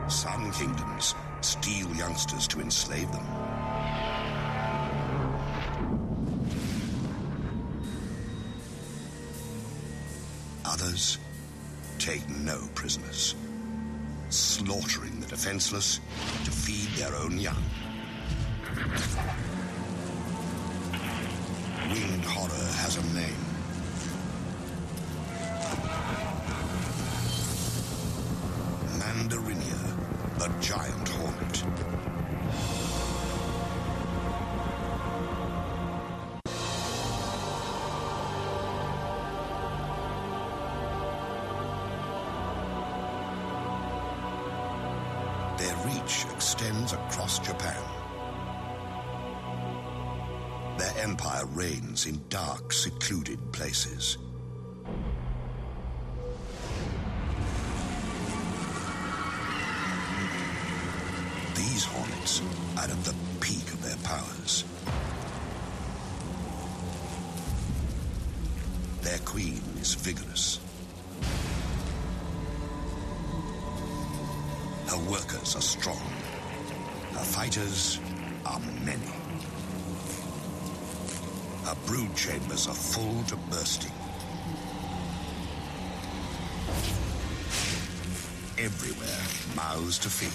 Some kingdoms steal youngsters to enslave them. Others take no prisoners, slaughtering the defenseless to feed their own young. Winged horror has a name. Mandarinia, the giant hornet. Their reach extends across Japan. Their empire reigns in dark, secluded places. These hornets are at the peak of their powers. Their queen is vigorous. Her workers are strong. Her fighters are many. Her brood chambers are full to bursting. Everywhere, mouths to feed.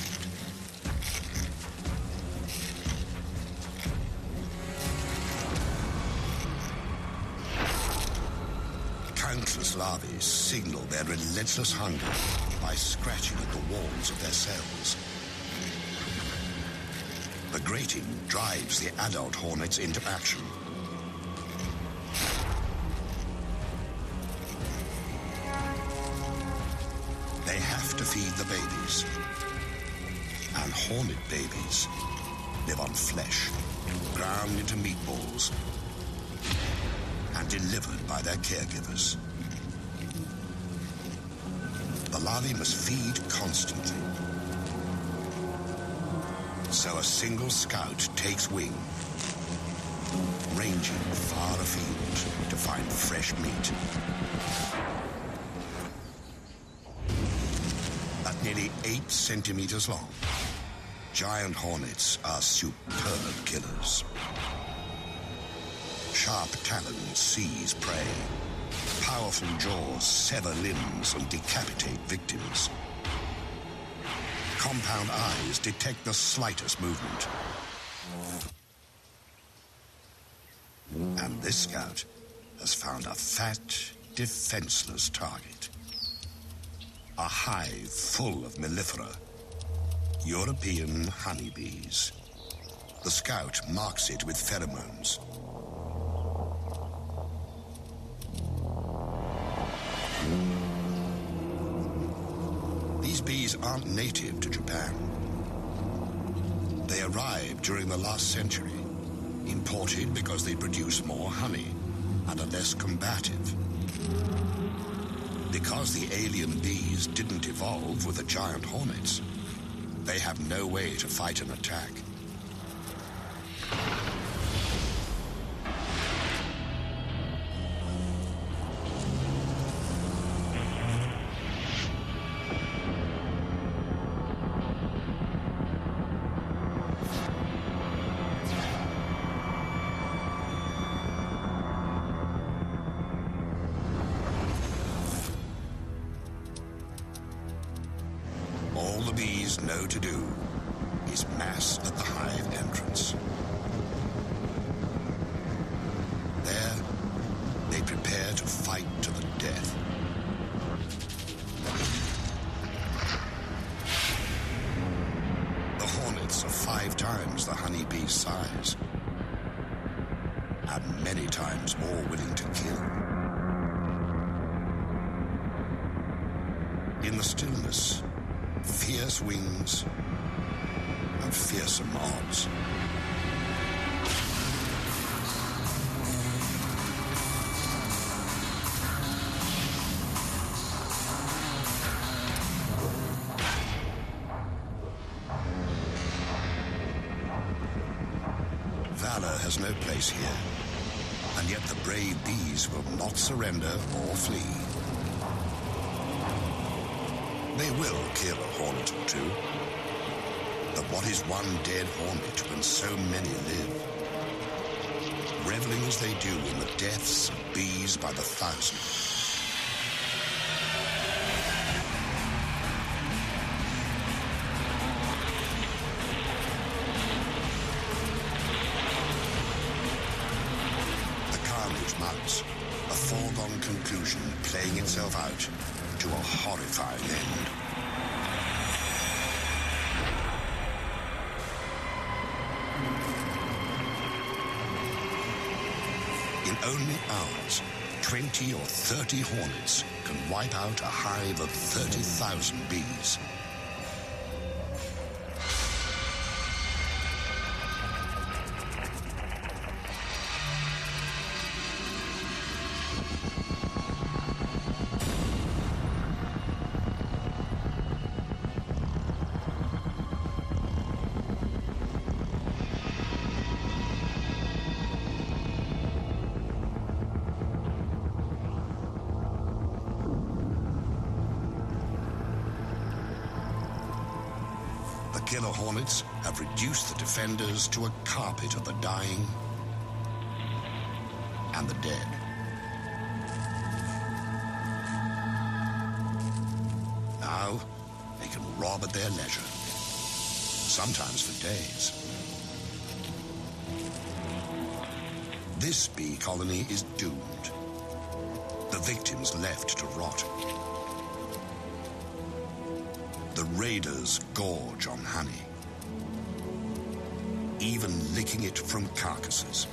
Countless larvae signal their relentless hunger by scratching at the walls of their cells. The grating drives the adult hornets into action. They have to feed the babies. And hornet babies live on flesh, ground into meatballs, and delivered by their caregivers. The larvae must feed constantly. So a single scout takes wing, ranging far afield to find fresh meat. At nearly 8 centimeters long, giant hornets are superb killers. Sharp talons seize prey. Powerful jaws sever limbs and decapitate victims. Compound eyes detect the slightest movement. And this scout has found a fat, defenseless target. A hive full of mellifera, European honeybees. The scout marks it with pheromones. These bees aren't native to Japan. They arrived during the last century, imported because they produce more honey and are less combative. Because the alien bees didn't evolve with the giant hornets, they have no way to fight an attack. All the bees know to do is mass at the hive entrance. There, they prepare to fight to the death. The hornets are 5 times the honeybee's size, and many times more willing to kill. In the stillness, fierce wings and fearsome odds. Valor has no place here, and yet the brave bees will not surrender or flee. They will kill a hornet or two. But what is one dead hornet when so many live? Reveling as they do in the deaths of bees by the thousand. The carnage mounts, a foregone conclusion playing itself out to a horrifying end. In only hours, 20 or 30 hornets can wipe out a hive of 30,000 bees. Killer hornets have reduced the defenders to a carpet of the dying and the dead. Now, they can rob at their leisure, sometimes for days. This bee colony is doomed. The victims left to rot. The raiders gorge on honey, even licking it from carcasses.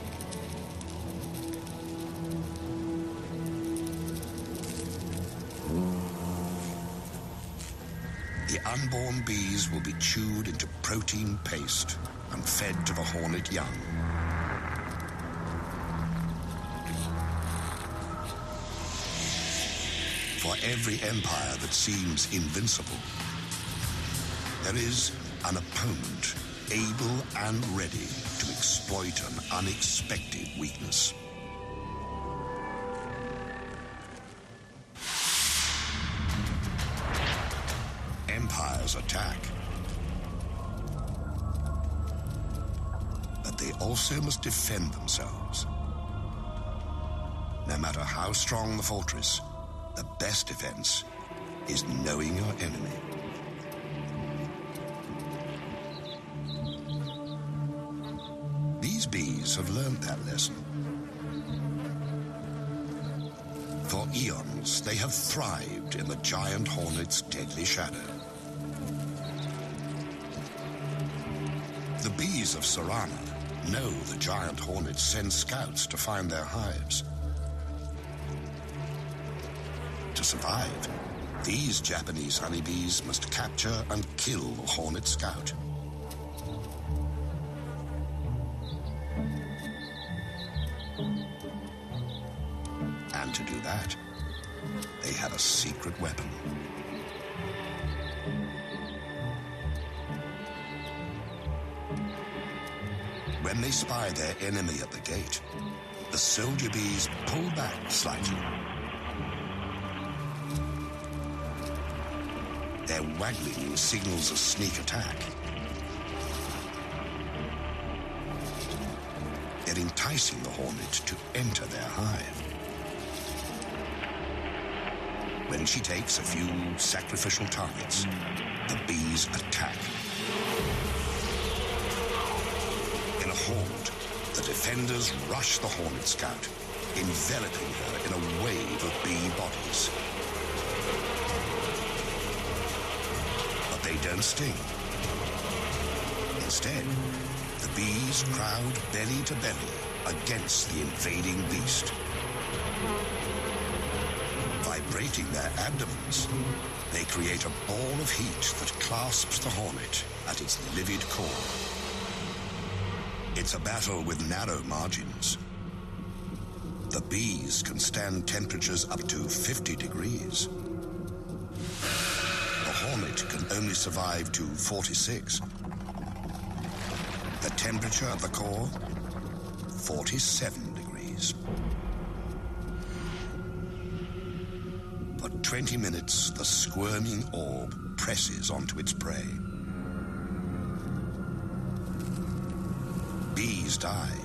The unborn bees will be chewed into protein paste and fed to the hornet young. For every empire that seems invincible, there is an opponent able and ready to exploit an unexpected weakness. Empires attack, but they also must defend themselves. No matter how strong the fortress, the best defense is knowing your enemy. These bees have learned that lesson. For eons, they have thrived in the giant hornet's deadly shadow. The bees of Sarana know the giant hornets send scouts to find their hives. To survive, these Japanese honeybees must capture and kill the hornet scout. And to do that, they have a secret weapon. When they spy their enemy at the gate, the soldier bees pull back slightly. Their waggling signals a sneak attack. They're enticing the hornet to enter their hive. When she takes a few sacrificial targets, the bees attack. In a horde, the defenders rush the hornet scout, enveloping her in a wave of bee bodies. But they don't sting. Instead, the bees crowd belly to belly against the invading beast. Vibrating their abdomens, they create a ball of heat that clasps the hornet at its livid core. It's a battle with narrow margins. The bees can stand temperatures up to 50 degrees. The hornet can only survive to 46. The temperature at the core, 47 degrees. For 20 minutes, the squirming orb presses onto its prey. Bees die.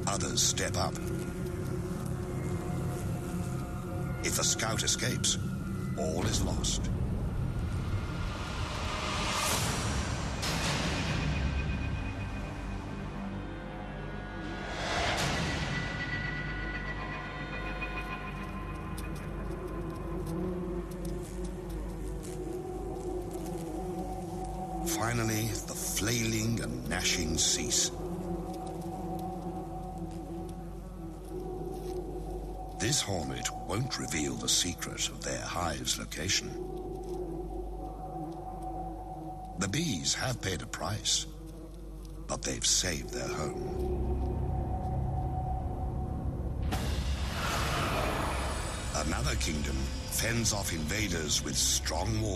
Others step up. If the scout escapes, all is lost. Finally, the flailing and gnashing cease. This hornet won't reveal the secret of their hive's location. The bees have paid a price, but they've saved their home. Another kingdom fends off invaders with strong walls.